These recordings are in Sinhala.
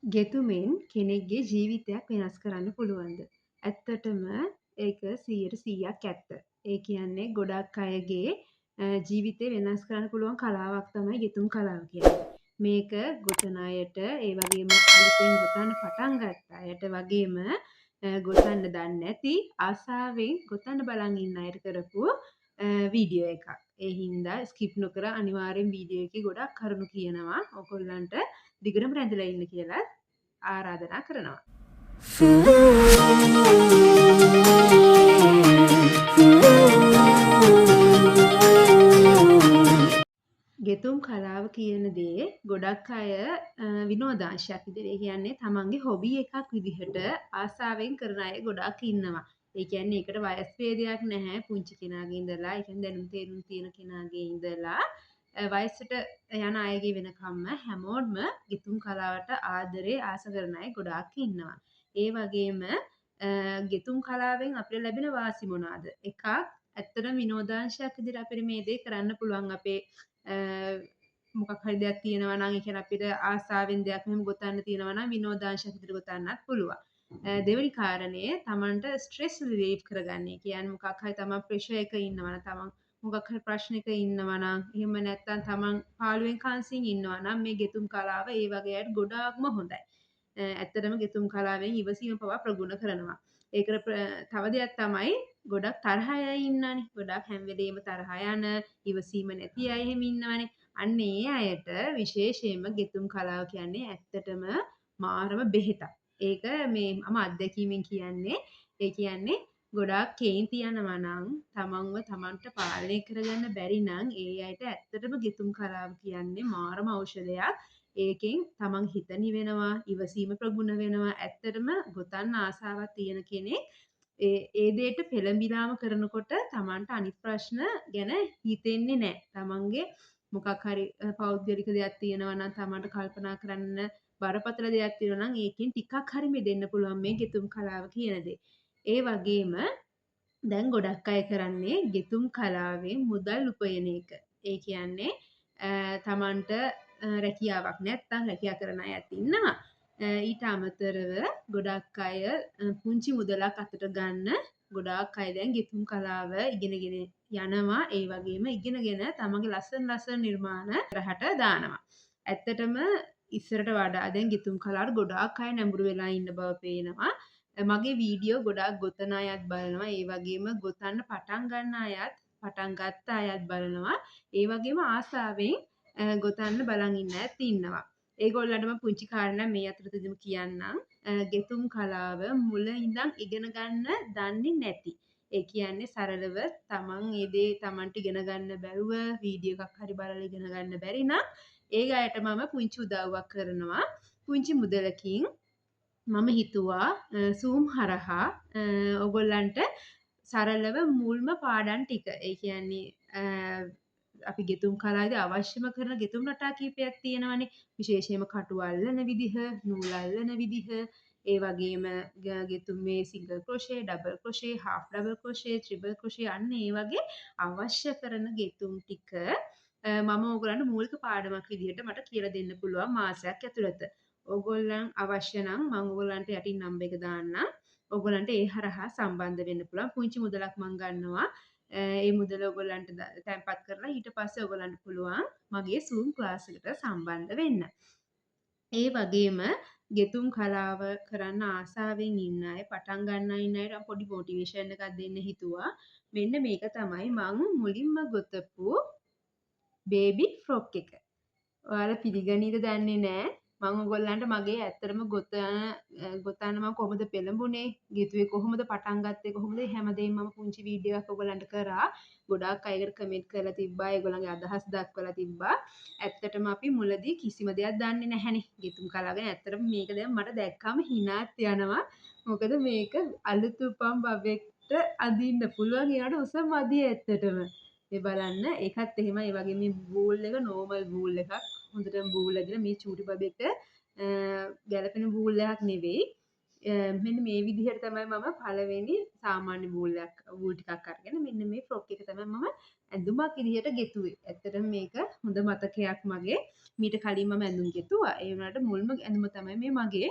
ගෙතුමෙන් කෙනෙක්ගේ ජීවිතයක් වෙනස් කරන්න පුළුවන්ද? ඇත්තටම ඒක 100%ක් ඇත්ත. ඒ කියන්නේ ගොඩක් අයගේ ජීවිතේ වෙනස් කරන්න පුළුවන් කලාවක් තමයි ගෙතුම් කලාව කියන්නේ. මේක ගොතන අයට, ඒ වගේම අලුතෙන් ගොතන්න පටන් ගත්ත අයට වගේම ගොතන්න දන්නේ නැති ආසාවෙන් ගොතන්න බලන් ඉන්න අයට කරපු වීඩියෝ එකක්. ඒ හින්දා ස්කිප් නොකර අනිවාර්යෙන් වීඩියෝ එකේ ගොඩක් කරුණු කියනවා. ඔයගොල්ලන්ට දිගටම රැඳිලා ඉන්න කියලා ආරාධනා කරනවා. ගෙතුම් කලාව කියන දේ ගොඩක් අය විනෝදාංශයක් විදිහට ඒ කියන්නේ තමන්ගේ හොබි එකක් විදිහට ආසාවෙන් කරන අය ගොඩක් ඉන්නවා. ඒ කියන්නේ ඒකට වයස් භේදයක් නැහැ. පුංචි කෙනාගේ ඉඳලා, ඒ කියන්නේ දැනුම් තේරුම් තියෙන කෙනාගේ ඉඳලා වයසට යන අයගේ වෙනකම්ම හැමෝටම ගෙතුම් කලාවට ආදරේ ආස කරන අය ගොඩාක් ඉන්නවා. ඒ වගේම ගෙතුම් කලාවෙන් අපිට ලැබෙන වාසි මොනවාද? එකක් ඇත්තටම විනෝදාංශයක් විදිහට අපිට මේ දේ කරන්න පුළුවන්. අපේ මොකක් හරි දෙයක් තියෙනවා නම් ඒ කියන්නේ අපිට ආසාවෙන් දෙයක් මෙහෙම ගොතන්න තියෙනවා නම් විනෝදාංශයක් විදිහට ගොතන්නත් පුළුවන්. දෙවෙනි කාරණය තමන්ට ස්ට්‍රෙස් රිලීව් කරගන්න. ඒ කියන්නේ මොකක් හරි තමන් ප්‍රෙෂර් එක ඉන්නවා නම් තමන් මොකක් හරි ප්‍රශ්නයක ඉන්නවා නම් එහෙම නැත්නම් තමන් පාළුවෙන් කන්සින් ඉන්නවා නම් මේ ගෙතුම් කලාව ඒ වගේ අයට ගොඩාක්ම හොඳයි. ඇත්තටම ගෙතුම් කලාවෙන් ඉවසීම පවා ප්‍රගුණ කරනවා. ඒකට තව දෙයක් තමයි ගොඩක් තරහ අය ඉන්නනේ. ගොඩක් හැම වෙලේම තරහ යන, ඉවසීම නැති අය එහෙම ඉන්නවනේ. අන්න ඒ අයට විශේෂයෙන්ම ගෙතුම් කලාව කියන්නේ ඇත්තටම මාරම බෙහෙතක්. ඒක මේ මම අත්දැකීමෙන් කියන්නේ. ඒ කියන්නේ ගොඩාක් කේන්ති යනවා නම් තමන්ව තමන්ට පාලනය කරගන්න බැරි නම් ඒ අයට ඇත්තටම ගෙතුම් කලාව කියන්නේ මාරම ඖෂධයක්. ඒකෙන් තමන් හිත නිවෙනවා, ඉවසීම ප්‍රගුණ වෙනවා. ඇත්තටම ගොතන්න ආසාවක් තියෙන කෙනෙක් ඒ දේට පෙළඹිලාම කරනකොට තමන්ට අනිත් ප්‍රශ්න ගැන හිතෙන්නේ නැහැ. තමන්ගේ මොකක් හරි පෞද්ගලික දෙයක් තියෙනවා නම් තමන්ට කල්පනා කරන්න බරපතල දෙයක් තියෙනවා නම් ඒකෙන් ටිකක් හරි මිදෙන්න පුළුවන් මේ ගෙතුම් කලාව කියන දේ. ඒ වගේම දැන් ගොඩක් අය කරන්නේ ගෙතුම් කලාවෙන් මුදල් උපයන එක. ඒ කියන්නේ තමන්ට රැකියාවක් නැත්තම් රැකියා කරන අයත් ඉන්නවා. ඊට අමතරව ගොඩක් අය පුංචි මුදලක් අතට ගන්න ගොඩාක් අය දැන් ගෙතුම් කලාව ඉගෙනගෙන යනවා. ඒ වගේම ඉගෙනගෙන තමන්ගේ ලස්සන නිර්මාණ රහට දානවා. ඇත්තටම ඉස්සරට වඩා දැන් ගෙතුම් කලාවට ගොඩාක් අය නැඹුරු වෙලා ඉන්න බව පේනවා. මගේ වීඩියෝ ගොඩාක් ගොතන අයත් බලනවා. ඒ වගේම ගොතන්න පටන් ගන්න අයත් පටන් ගත්ත අයත් බලනවා. ඒ වගේම ආසාවෙන් ගොතන්න බලන් ඉන්න අයත් ඉන්නවා. ඒගොල්ලන්ටම පුංචි කාරණා මේ අතරතුරදීම කියන්නම්. ගෙතුම් කලාව මුල ඉඳන් ඉගෙන ගන්න දන්නේ නැති. ඒ කියන්නේ සරලව තමන් ඒ දේ තමන්ට ඉගෙන ගන්න බැරුව වීඩියෝ එකක් හරි බලලා ඉගෙන ගන්න බැරි නම් ඒ අයට මම පුංචි උදව්වක් කරනවා. පුංචි මුදලකින් මම හිතුවා Zoom හරහා ඔයගොල්ලන්ට සරලව මුල්ම පාඩම් ටික ඒ කියන්නේ අපි ගෙතුම් කලාවේදී අවශ්‍යම කරන ගෙතුම් රටා කීපයක් තියෙනවානේ. විශේෂයෙන්ම කටු අල්ලන විදිහ, නූල් අල්ලන විදිහ, ඒ වගේම ගෙතුමේ single crochet, double crochet, half double crochet, triple crochet අන්න ඒ වගේ අවශ්‍ය කරන ගෙතුම් ටික මම ඕගොල්ලන්ට මූලික පාඩමක් විදිහට මට කියලා දෙන්න පුළුවන් මාසයක් ඇතුළත. ඕගොල්ලන් අවශ්‍ය නම් මම ඕගොල්ලන්ට යටින් නම්බර් එක දාන්නම්. ඕගොල්ලන්ට ඒ හරහා සම්බන්ධ වෙන්න පුළුවන්. පුංචි මුදලක් මම ගන්නවා. ඒ මුදල ඔයගොල්ලන්ට තැන්පත් කරලා ඊට පස්සේ ඔයගොල්ලන්ට පුළුවන් මගේ Zoom ක්ලාස් එකට සම්බන්ධ වෙන්න. ඒ වගේම ගෙතුම් කලාව කරන්න ආසාවෙන් ඉන්න අය පටන් ගන්න ඉන්න අයට පොඩි මොටිවේෂන් එකක් දෙන්න හිතුවා. මෙන්න මේක තමයි මං මුලින්ම ගොතපු බේබි ෆ්‍රොක් එක. ඔයාලා පිළිගනීද දන්නේ නැහැ. මම ඔයගොල්ලන්ට මගේ ඇත්තටම ගොතන්න මම කොහොමද පෙළඹුණේ, ගෙතුවේ කොහොමද පටන් ගත්තේ කොහොමද හැමදේම මම පුංචි වීඩියෝ එකක් ඔයගොල්ලන්ට කරා. ගොඩාක් අයකට කමෙන්ට් කරලා තිබ්බා. ඒගොල්ලන්ගේ අදහස් දක්වලා තිබ්බා. ඇත්තටම අපි මුලදී කිසිම දෙයක් දන්නේ නැහැනේ. ගෙතුම් කලාව ගැන ඇත්තටම මේක දැන් මට දැක්කම හිනාත් යනවා. මොකද මේක අලුත් උපන් බබෙක්ට අදින්න පුළුවන් ඒකට උස මදි ඇත්තටම. මේ බලන්න ඒකත් එහෙමයි. ඒ වගේ මේ වූල් එක නෝමල් වූල් එකක්. හොඳටම වූල් ඇදලා මේ චූටි බබෙක්ට ගැලපෙන වූල් එකක් නෙවෙයි. මෙන්න මේ විදිහට තමයි මම පළවෙනි සාමාන්‍ය වූල් ටිකක් අරගෙන මෙන්න මේ ෆ්‍රොක් එක තමයි මම ඇඳුමක් විදිහට ගෙතුවේ. ඇත්තටම මේක හොඳ මතකයක් මගේ. මීට කලින් මම ඇඳුම් ගෙතුවා. ඒ වුණාට මුල්ම ඇඳුම තමයි මේ මගේ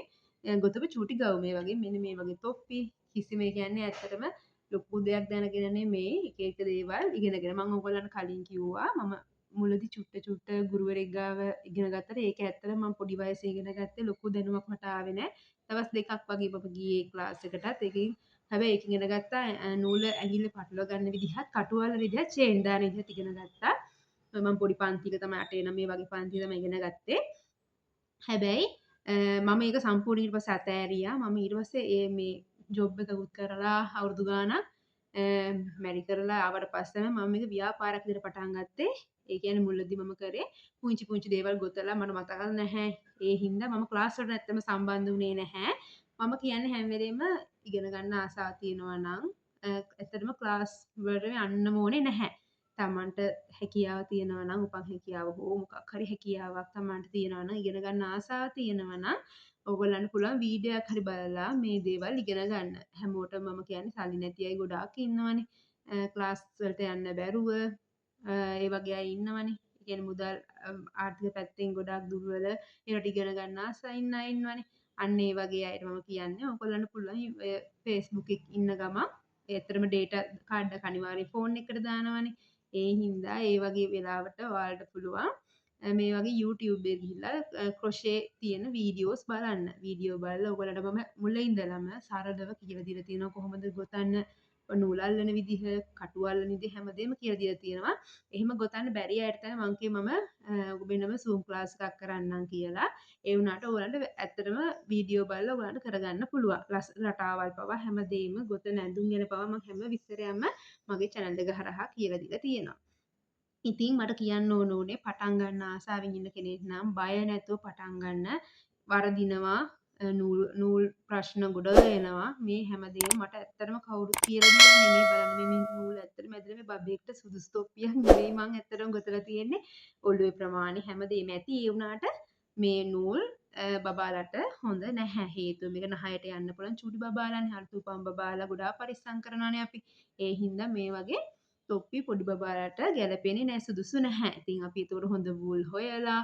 ගොතපු චූටි ගවුම. මේ වගේ මෙන්න මේ වගේ තොප්පි කිසිම ඒ කියන්නේ ඇත්තටම ලොකු දෙයක් දැනගෙන නෙමෙයි එක එක දේවල් ඉගෙනගෙන මම ඔයගොල්ලන්ට කලින් කිව්වා මම මුලදී චුට්ට ගුරුවරයෙක් ගාව ඉගෙන ගත්තට ඒක ඇත්තටම මම පොඩි වයසේ ඉගෙන ගත්තේ ලොකු දැනුමක් මට ආවේ නැහැ. දවස් දෙකක් වගේ මම ගියේ ක්ලාස් එකටත්. ඒකෙන් හැබැයි ඒකෙන් ඉගෙන ගත්තා නූල ඇඟිල්ල පටලවා ගන්න විදිහත්, කටු අල්ලන විදිහත්, චේන් දාන විදිහත් ඉගෙන ගත්තා. මම පොඩි පන්තික තමයි 8 9 වගේ පන්තිය තමයි ඉගෙන ගත්තේ. හැබැයි මම ඒක සම්පූර්ණ ඊට පස්සේ අතෑරියා. මම ඊට පස්සේ මේ ජොබ් එකකුත් කරලා අවුරුදු ගාණක් මැරි කරලා ආවට පස්සේ මම මේක ව්‍යාපාරයක් විදිහට පටන් ගත්තේ. ඒ කියන්නේ මුලදී මම කරේ පුංචි දේවල් ගොතලා මට මතක නැහැ. ඒ හින්දා මම ක්ලාස් වලට ඇත්තම සම්බන්ධ වුණේ නැහැ. මම කියන්නේ හැම වෙලේම ඉගෙන ගන්න ආසාව තියෙනවා නම් ඇත්තටම ක්ලාස් වලට යන්න ඕනේ නැහැ. තමන්ට හැකියාව තියෙනවා නම් උපන් හැකියාව හෝ මොකක් හරි හැකියාවක් තමන්ට තියෙනවා නම් ඉගෙන ගන්න ආසාව තියෙනවා නම් ඔයගොල්ලන්ට පුළුවන් වීඩියෝ එකක් හරි බලලා මේ දේවල් ඉගෙන ගන්න. හැමෝටම මම කියන්නේ සල්ලි නැති අය ගොඩාක් ඉන්නවනේ. ක්ලාස් වලට යන්න බැරුව ඒ වගේ අය ඉන්නවනේ. ඒ කියන්නේ මුදල් ආර්ථික පැත්තෙන් ගොඩාක් දුර්වල ඒවට ඉගෙන ගන්න ආසයි ඉන්න අය ඉන්නවනේ. අන්න ඒ වගේ අයට මම කියන්නේ ඔයගොල්ලන්ට පුළුවන් Facebook එකේ ඉන්න ගමන් ඒතරම ඩේටා කාඩ් එක අනිවාර්යයෙන් ෆෝන් එකට දානවනේ. ඒ හින්දා ඒ වගේ වෙලාවට ඔයාලට පුළුවන් මේ වගේ YouTube එකේ ගිහිල්ලා ක්‍රොෂේ තියෙන වීඩියෝස් බලන්න. වීඩියෝ බලලා ඔයගොල්ලන්ට මම මුල ඉඳලම සරලව කියලා දීලා තියෙනවා කොහොමද ගොතන්න නූල් අල්ලන විදිහ, කටු අල්ලන විදිහ හැමදේම කියලා දීලා තියෙනවා. එහෙම ගොතන්න බැරි අයට තමයි මං කිව්වේ මම වෙනම Zoom class එකක් කරන්නම් කියලා. ඒ වුණාට ඔයාලන්ට ඇත්තටම වීඩියෝ බලලා ඔයාලන්ට කරගන්න පුළුවන්. රටාවල් පවා හැමදේම ගොතන ඇඳුම් ගැන පවා මම හැම විස්තරයක්ම මගේ channel එක හරහා කියලා දීලා තියෙනවා. ඉතින් මට කියන්න ඕන උනේ පටන් ගන්න ආසාවෙන් ඉන්න කෙනෙක් නම් බය නැතුව පටන් ගන්න. වරදිනවා නූල් ප්‍රශ්න ගොඩ එනවා. මේ හැමදේම මට ඇත්තටම කවුරුත් කියලා දෙන්නේ නෙමෙයි. බලන්න මේ නූල් ඇත්තටම ඇදලා මේ බබෙක්ට සුදුසු තොප්පියක් නෙවෙයි මං ඇත්තටම ගොතලා තියෙන්නේ. ඔළුවේ ප්‍රමාණය හැමදේම ඇති. ඒ වුණාට මේ නූල් බබාලට හොඳ නැහැ. හේතුව මේක නහයට යන්න පුළුවන් චූටි බබාලානේ. හරිත උපන් බබාලා ගොඩාක් පරිස්සම් කරනවානේ අපි. ඒ හින්දා මේ වගේ තොප්පි පොඩි බබාලට ගැලපෙන්නේ නැහැ, සුදුසු නැහැ. ඉතින් අපි ඒතකොට හොඳ වූල් හොයලා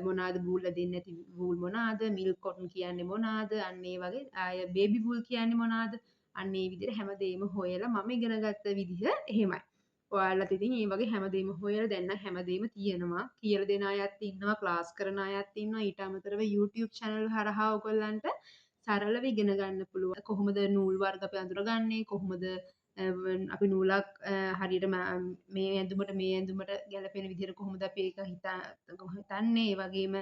මොනවාද වූල් දෙන්නේ නැති වූල් මොනවාද, මිල්ක් කොටන් කියන්නේ මොනවාද, අන්න ඒ වගේ ආය බේබි වූල් කියන්නේ මොනවාද, අන්න ඒ විදිහට හැමදේම හොයලා මම ඉගෙන ගත්ත විදිහ එහෙමයි. ඔයාලත් ඉතින් මේ වගේ හැමදේම හොයලා දැන් නම් හැමදේම තියෙනවා. කියලා දෙන අයත් ඉන්නවා, ක්ලාස් කරන අයත් ඉන්නවා. ඊට අමතරව YouTube channel හරහා ඔයගොල්ලන්ට සරලව ඉගෙන ගන්න පුළුවන්. කොහොමද නූල් වර්ග අපි අඳුරගන්නේ, කොහොමද අපි නූලක් හරියට මේ ඇඳුමට ගැලපෙන විදිහට කොහොමද අපි ඒක හිතන්නේ. ඒ වගේම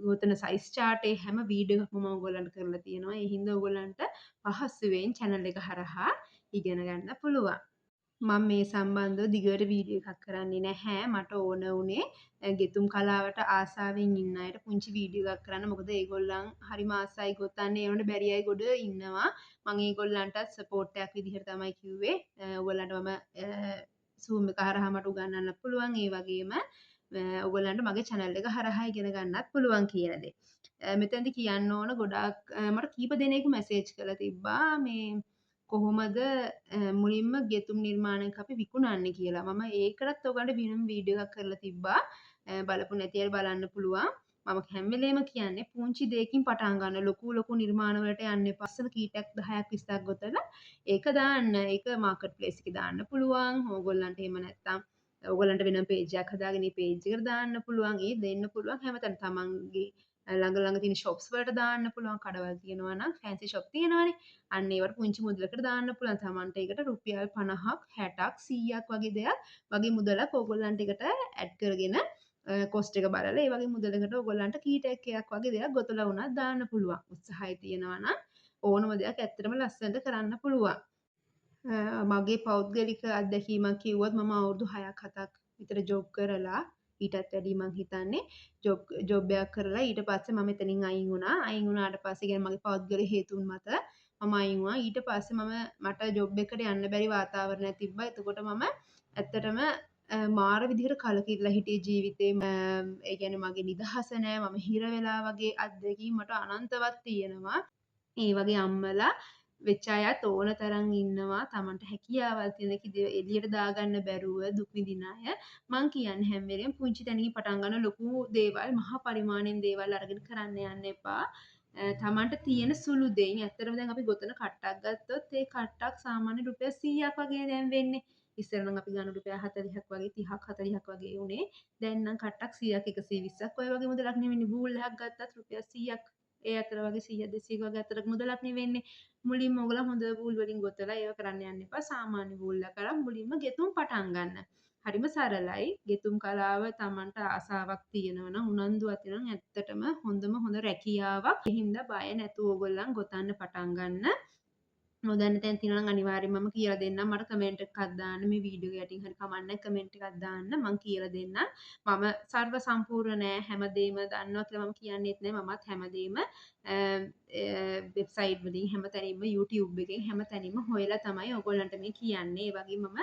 ගොතන සයිස් chart හැම වීඩියෝ එකක්ම මම ඔයගොල්ලන්ට කරලා තියෙනවා. ඒ හින්දා ඔයගොල්ලන්ට පහසුවෙන් channel එක හරහා ඉගෙන ගන්න පුළුවන්. මම මේ සම්බන්ධව දිගට වීඩියෝ එකක් කරන්නේ නැහැ. මට ඕන වුණේ ගෙතුම් කලාවට ආසාවෙන් ඉන්න අයට පුංචි වීඩියෝ එකක් කරන්න. මොකද ඒගොල්ලන් හරිම ආසයි ගොතන්නේ. ඒ වුණාට බැරි අය ගොඩ ඉන්නවා. මම ඒගොල්ලන්ටත් සපෝට් එකක් විදිහට තමයි කිව්වේ. ඔයගොල්ලන්ට මම Zoom එක හරහා මට උගන්වන්න පුළුවන්. ඒ වගේම ඔයගොල්ලන්ට මගේ channel එක හරහා ඉගෙන ගන්නත් පුළුවන් කියන දේ. මෙතනදී කියන්න ඕන ගොඩාක් මට කීප දෙනෙකු මැසේජ් කරලා තිබ්බා මේ කොහොමද මුලින්ම ගෙතුම් නිර්මාණයක් අපි විකුණන්නේ කියලා. මම ඒකටත් ඔයගලන්ට වෙනම වීඩියෝ එකක් කරලා තිබ්බා. බලපු නැති අය බලන්න පුළුවන්. මම හැම වෙලේම කියන්නේ පුංචි දෙයකින් පටන් ගන්න. ලොකු නිර්මාණ වලට යන්න එපා. අස්සල කීටයක් 10ක් 20ක් ගොතලා ඒක දාන්න. ඒක මාකට් ප්ලේස් එකේ දාන්න පුළුවන්. ඕගොල්ලන්ට එහෙම නැත්තම් ඕගොල්ලන්ට වෙනම පේජ් එකක් හදාගෙන ඒ පේජ් එකට දාන්න පුළුවන්. ඒ දෙන්න පුළුවන් හැමතැන තමන්ගේ ළඟ තියෙන shops වලට දාන්න පුළුවන්. කඩවල් තියෙනවා නම් fancy shop තියෙනවානේ. අන්න ඒවට පුංචි මුදලකට දාන්න පුළුවන්. තමන්ට ඒකට රුපියල් 50ක් 60ක් 100ක් වගේ දෙයක් වගේ මුදලක් ඕගොල්ලන්ට ඒකට ඇඩ් කරගෙන කොස්ට් එක බලලා ඒ වගේ මුදලකට ඕගොල්ලන්ට කීටයක් එකක් වගේ දෙයක් ගොතලා වුණත් දාන්න පුළුවන්. උත්සාහය තියෙනවා නම් ඕනම දෙයක් ඇත්තටම ලස්සනට කරන්න පුළුවන්. මගේ පෞද්ගලික අත්දැකීමක් කිව්වොත් මම අවුරුදු 6ක් 7ක් විතර ජොබ් කරලා ඊටත් වැඩි මං හිතන්නේ ජොබ් එකක් කරලා ඊට පස්සේ මම එතනින් අයින් වුණා. අයින් වුණාට පස්සේ කියන්නේ මගේ පෞද්ගලික හේතුන් මත මම අයින් වුණා. ඊට පස්සේ මට ජොබ් එකට යන්න බැරි වාතාවරණයක් තිබ්බා. එතකොට මම ඇත්තටම මාර විදිහට කලකිරලා හිටියේ ජීවිතේ. ඒ කියන්නේ මගේ නිදහස නෑ. මම හිර වෙලා වගේ අත්දැකීම් මට අනන්තවත් තියෙනවා. ඒ වගේ අම්මලා වෙච්ච අයත් ඕන තරම් ඉන්නවා. Tamanට හැකියාවල් තියෙන එළියට දාගන්න බැරුව දුක් විඳින අය. මං කියන්නේ හැම වෙලේම පුංචි තැනකින් පටන් ගන්න ලොකු දේවල් මහා පරිමාණයෙන් දේවල් අරගෙන කරන්න යන්න එපා. තමන්ට තියෙන සුළු දෙයින් ඇත්තටම දැන් අපි ගොතන කට්ටක් ගත්තොත් ඒ කට්ටක් සාමාන්‍ය රුපියල් 100ක් වගේ දැන් වෙන්නේ. ඉස්සර නම් අපි ගන්න රුපියල් 40ක් වගේ 30ක් 40ක් වගේ උනේ. දැන් නම් කට්ටක් 100ක් 120ක් ඔය වගේ මුදලක් නෙවෙන්නේ. බූල් එකක් ගත්තත් රුපියල් 100ක් ඒ අතර වගේ 100 200 වගේ අතරක මුදලක් නෙවෙන්නේ. මුලින්ම ඔයගොල්ලෝ හොඳ බූල් වලින් ගොතලා ඒව කරන්න යන්න එපා. සාමාන්‍ය බූල් එකක් අරන් මුලින්ම ගෙතුම් පටන් ගන්න. හරිම සරලයි. ගෙතුම් කලාව Tamanට ආසාවක් තියෙනවා නම් උනන්දුවක් තියෙනවා නම් ඇත්තටම හොඳ රැකියාවක්. ඒ හින්දා බය නැතුව ඕගොල්ලන් ගොතන්න පටන් ගන්න. නොදන්න තැන් තියෙනවා නම් අනිවාර්යෙන්ම මම කියලා දෙන්නම්. මට කමෙන්ට් එකක් දාන්න මේ වීඩියෝ එක යටින් හරි කමන්න කමෙන්ට් එකක් දාන්න මම කියලා දෙන්නම්. මම සර්ව සම්පූර්ණ නෑ හැමදේම දන්නවා කියලා මම කියන්නේත් නෑ. මමත් හැමදේම වෙබ්සයිට් වලින් හැමතැනින්ම YouTube එකෙන් හැමතැනින්ම හොයලා තමයි ඔයගොල්ලන්ට මේ කියන්නේ. ඒ වගේ මම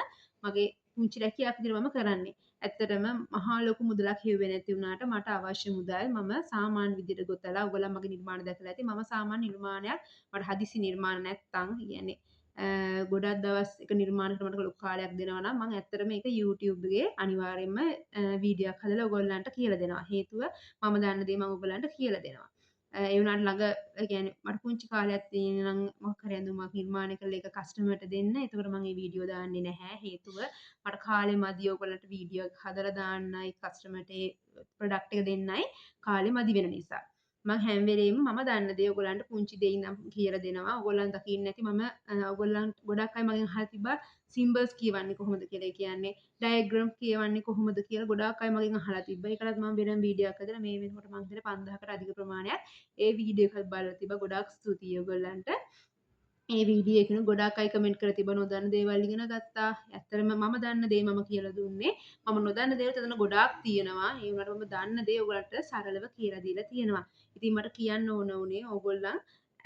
මගේ පුංචි රැකියාවක් විදිහට මම කරන්නේ. ඇත්තටම මහා ලොකු මුදලක් හෙව්වේ නැති වුණාට මට අවශ්‍ය මුදල් මම සාමාන්‍ය විදිහට ගොතලා ඔයගොල්ලන් මගේ නිර්මාණ දැකලා ඇති. මම සාමාන්‍ය නිර්මාණයක් මට හදිසි නිර්මාණ නැත්තම් කියන්නේ ගොඩක් දවස් එක නිර්මාණ කරනකොට ලොකු කාලයක් දෙනවා නම් මම ඇත්තටම ඒක YouTube එකේ අනිවාර්යයෙන්ම වීඩියෝ එකක් හදලා ඔයගොල්ලන්ට කියලා දෙනවා. හේතුව මම දන්න දේ මම ඔයගොල්ලන්ට කියලා දෙනවා. ඒ වුණාට ළඟ ඒ කියන්නේ මට පුංචි කාලයක් තියෙන නම් මොකක් හරි ඇඳුමක් නිර්මාණය කරලා ඒක කස්ටමර්ට දෙන්න. එතකොට මම මේ වීඩියෝ දාන්නේ නැහැ. හේතුව මට කාලෙ මදි ඔයගොල්ලන්ට වීඩියෝ එක හදලා දාන්නයි කස්ටමර්ට ඒ ප්‍රොඩක්ට් එක දෙන්නයි කාලෙ මදි වෙන නිසා. මම හැම වෙලේම මම දන්න දේ ඔයගොල්ලන්ට පුංචි දෙයින් නම් කියලා දෙනවා. ඔයගොල්ලන් දකින්නේ නැති මම ඔයගොල්ලන් ගොඩක් අය මගෙන් අහලා තිබ්බා සිම්බල්ස් කියවන්නේ කොහොමද කියලා. ඒ කියන්නේ ඩයග්‍රෑම් කියවන්නේ කොහොමද කියලා ගොඩාක් අය මගෙන් අහලා තිබ්බා. ඒකටත් මම වෙනම වීඩියෝ එකක් හදලා මේ වෙනකොට මම හිතන්නේ 5000කට අධික ප්‍රමාණයක් ඒ වීඩියෝ එකත් බලලා තිබ්බා. ගොඩාක් ස්තුතියි ඔයගොල්ලන්ට. ඒ වීඩියෝ එකන ගොඩාක් අය කමෙන්ට් කරලා තිබ්බා නොදන්න දේවල් ඉගෙන ගත්තා. ඇත්තටම මම දන්න දේ මම කියලා දුන්නේ. මම නොදන්න දේවල් එතන ගොඩාක් තියෙනවා. ඒ වුණාට මම දන්න දේ ඔයගලන්ට සරලව කියලා දීලා තියෙනවා. ඉතින් මට කියන්න ඕන උනේ ඕගොල්ලන්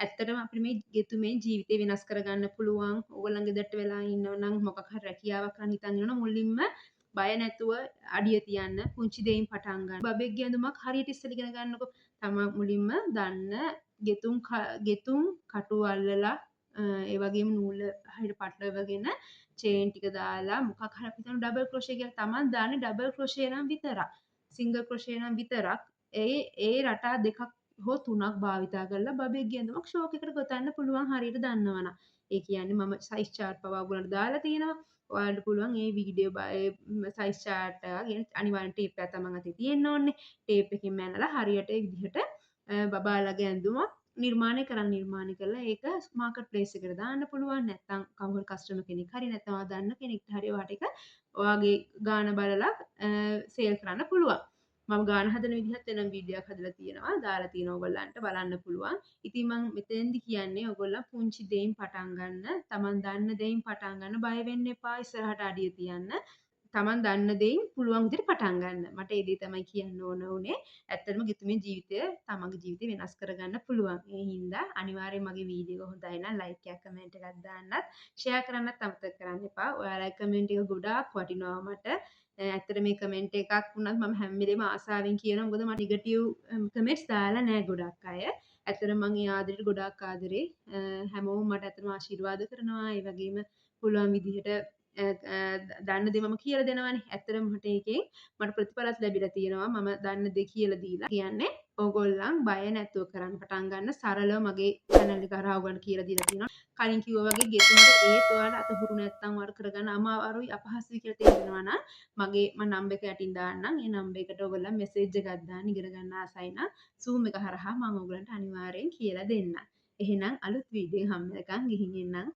ඇත්තටම අපිට මේ ගෙතුමේ ජීවිතේ වෙනස් කරගන්න පුළුවන්. ඕගොල්ලන් ගෙදරට වෙලා ඉන්නවනම් මොකක් හරි රැකියාවක් කරන්න හිතන් ඉන්නවනම් මුලින්ම බය නැතුව අඩිය තියන්න පුංචි දෙයින් පටන් ගන්න. බබෙක්ගේ ඇඳුමක් හරියට ඉස්සෙල්ලා ඉගෙන ගන්නකො. තමන් මුලින්ම දන්න ගෙතුම් කටු අල්ලලා ඒ වගේම නූල හරියට පටලවගෙන චේන් ටික දාලා මොකක් හරි අපි හිතමු ඩබල් ක්‍රොෂේ කියලා. Taman දාන්නේ ඩබල් ක්‍රොෂේ නම් විතරක්. සිංගල් ක්‍රොෂේ නම් විතරක්. ඒ රටා දෙකක් හෝ තුනක් භාවිතා කරලා බබෙක්ගේ ඇඳුමක් ෂෝක් එකට ගොතන්න පුළුවන් හරියට දන්නවනම්. ඒ කියන්නේ මම සයිස් chart පවා ඔයගොල්ලන්ට දාලා තියෙනවා. ඔයාලට පුළුවන් මේ වීඩියෝ සයිස් chart එක අනිවාර්යෙන් ටේප් එකක් තමන් අතේ තියෙන්න ඕනේ. ටේප් එකකින් මැනලා හරියට ඒ විදිහට බබාලගේ ඇඳුමක් නිර්මාණය කරලා ඒක මාකට් ප්ලේස් එකට දාන්න පුළුවන්. නැත්නම් කවුරු හරි කස්ටමර් කෙනෙක් හරි නැත්නම් ඔයා දන්න කෙනෙක්ට හරි ඔයාට ඒක ඔයාගේ ගාන බලලා සේල් කරන්න පුළුවන්. මම ගාන හදන විදිහත් වෙනම වීඩියෝ එකක් හදලා තියෙනවා. දාලා තියෙනවා ඔයගොල්ලන්ට බලන්න පුළුවන්. ඉතින් මම මෙතෙන්දි කියන්නේ ඔයගොල්ලන් පුංචි දෙයින් පටන් ගන්න. Taman දන්න දෙයින් පටන් ගන්න. බය වෙන්න එපා. ඉස්සරහට අඩිය තියන්න. Taman දන්න දෙයින් පුළුවන් විදිහට පටන් ගන්න. මට ඒ දේ තමයි කියන්න ඕන උනේ. ඇත්තටම ගෙතුමේ ජීවිතය තමන්ගේ ජීවිතේ වෙනස් කරගන්න පුළුවන්. ඒ හින්දා අනිවාර්යෙන් මගේ වීඩියෝ එක හොඳයි නම් ලයික් එකක් කමෙන්ට් එකක් දාන්නත් ෂෙයා කරන්නත් අමතක කරන්න එපා. ඔයාලගේ කමෙන්ට් එක ගොඩාක් වටිනවා මට. ඇත්තට මේ කමෙන්ට් එකක් වුණත් මම හැම වෙලේම ආසාවෙන් කියනවා. මොකද මට නෙගටිව් කමෙන්ට්ස් දාලා නැහැ ගොඩක් අය. ඇත්තට මම ඒ ආදරේට ගොඩාක් ආදරේ. හැමෝම මට ඇත්තටම ආශිර්වාද කරනවා. ඒ වගේම පුළුවන් විදිහට දන්න දේ මම කියලා දෙනවනේ. ඇත්තටම මට ඒකෙන් මට ප්‍රතිඵලත් ලැබිලා තියෙනවා. මම දන්න දේ කියලා දීලා. කියන්නේ ඕගොල්ලන් බය නැතුව කරන්න පටන් ගන්න. සරලව මගේ channel එක හරහා ඔයගොල්ලන් කියලා දීලා තියෙනවා. කලින් කිව්වා වගේ ගෙතුමට ඒත් ඔයාලා අතහුරු නැත්තම් ඔයාලා කරගන්න අමාරුයි අපහසුයි කියලා තේරෙනවා නම් මගේ නම්බර් එක යටින් දාන්නම්. ඒ නම්බර් එකට ඔයගොල්ලන් මෙසේජ් එකක් දාන්න ඉගෙන ගන්න ආසයි නම් Zoom එක හරහා මම ඔයගොල්ලන්ට අනිවාර්යෙන් කියලා දෙන්නම්. එහෙනම් අලුත් වීඩියෝ එකකින් හම්බ වෙනකන් ගිහින් එන්නම්.